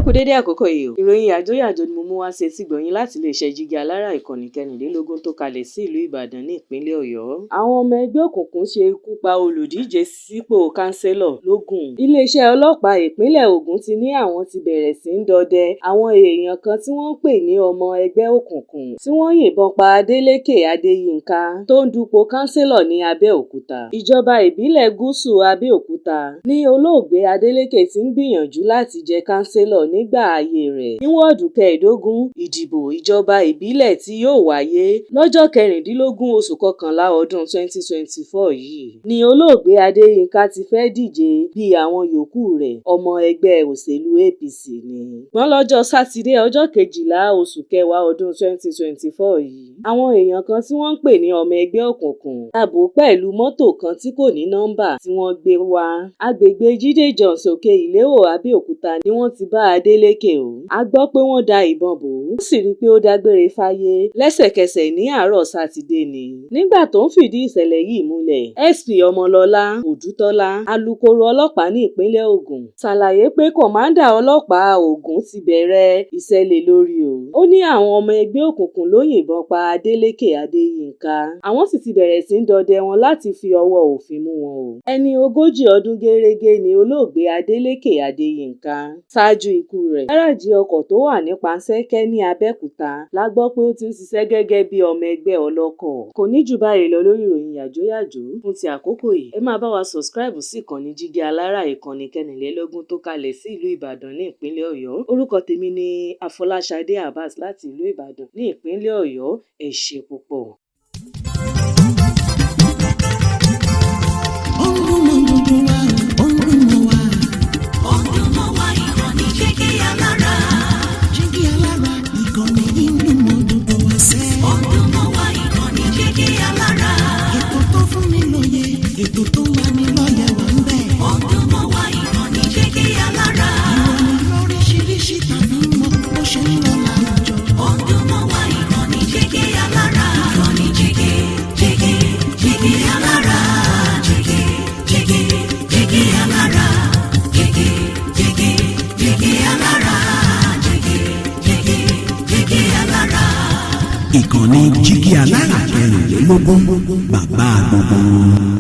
kú dédé àkókò yìí o. Ìròyìn Yajoyajo ni mo mú wá sí etí gbọ̀nyìn láti iléeṣẹ́ Jígí Alára ìkànnì 14 tó kalẹ̀ sí ìlú Ìbàdàn ní ìpínlẹ̀ Ọ̀yọ́. Àwọn ọmọ ẹgbẹ́ òkùnkùn ṣe ikú pa olùdíje sípò Counsellor Logun. Iléeṣẹ́ ọlọ́pàá ìpínlẹ̀ Ògùn ti ní àwọn ti bẹ̀rẹ̀ sí ń dọdẹ àwọn èèyàn kan tí wọ́n pè ní ọmọ ẹgbẹ́ òkùnkùn tí wọ́n yìnbọn pa Adeleke Adéyínká tó ń dupò Counsellor ní Abẹ́òkúta. Ìjọba ìbílẹ̀ Gúúsù Abẹ́òkúta ní olóògbé Adeleke ti ń gbìyànjú láti jẹ Counsellor nígbà ayé rẹ̀ ní wọ́ọ̀dù 15 ìdìbò ìjọba ìbílẹ̀ tí yóò wáyé lọ́jọ́ 16 oṣù kọkànlá ọdún 2024 yìí ni olóògbé Adéyínká ti fẹ́ díje bí àwọn yòókù rẹ̀ ọmọ ẹgbẹ́ òṣèlú APC ni. Wọ́n lọ́jọ́ Sátidé ọjọ́ 12 oṣù kẹwàá ọdún 2024 yìí àwọn èèyàn kan tí wọ́n ń pè ní ọmọ ẹgbẹ́ òkùnkùn tàbó pẹ̀lú mọ́tò kan tí kò ní nọ́mbà tí wọ́n gbé wá agbègbè Jídé Jones Òkè Ìléwò Abẹ́òkúta ni wọ́n ti bá Adeleke o. A gbọ́ pé wọ́n da ìbọn bò ó sì rí i pé ó dágbére fáyé lẹ́sẹ̀kẹsẹ̀ ní àárọ̀ Sátidé ni. Nígbà tó ń fìdí ìṣẹ̀lẹ̀ yìí múlẹ̀ SP Ọmọlọ́lá Òdútọ́lá alukoro ọlọ́pàá ní ìpínlẹ̀ Ògùn ṣàlàyé pé kọ̀mándà ọlọ́pàá Ògùn ti bẹ̀rẹ̀ ìṣẹ̀lẹ̀ lórí o. Ó ní àwọn ọmọ ẹgbẹ́ òkùnkùn ló yìnbọn pa Adeleke Adéyínká àwọn sì ti bẹ̀rẹ̀ sí ń dọdẹ wọn láti fi ọwọ́ òfin mú wọn o. Ẹni 40 ọdún gẹ́rẹ́gẹ́ ni olóògbé Adeleke Adéyínká. Ṣáájú ikú rẹ̀ gáràjì ọkọ̀ tó wà ní Panṣẹ́kẹ́ ní Abẹ́òkúta la gbọ́ pé ó ti ń ṣiṣẹ́ gẹ́gẹ́ bí ọmọ ẹgbẹ́ ọlọ́kọ̀. Kò ní jù báyìí lọ lórí ìròyìn Yajoyajo fún ti àkókò yìí. Ẹ máa bá wa subscribe sí ìkànnì Jígí Alára ìkànnì 14 tó kalẹ̀ sí ìlú Ìbàdàn ní ìpínlẹ̀ Ọ̀yọ́. Orúkọ tèmi ni Afọláṣadé Abbas láti ìlú Ìbàdàn ní ìpínlẹ̀ Ọ̀yọ́. Ẹ ṣé púpọ̀. Ètò tó wà ní lọ́yẹ̀ wà ń bẹ̀. Ọdún mọ́ wá ìkànnì Jígí Alára. Ìròyìn lóríṣiríṣi tàbí mọ bó ṣe ń lọ láwùjọ. Ọdún mọ́ wá ìkànnì Jígí Alára. Ìkànnì Jígí Alára. Jígí Alára. Jígí Alára. Jígí Alára. Ìkànnì Jígí Alára 14 bàbá gbogbo.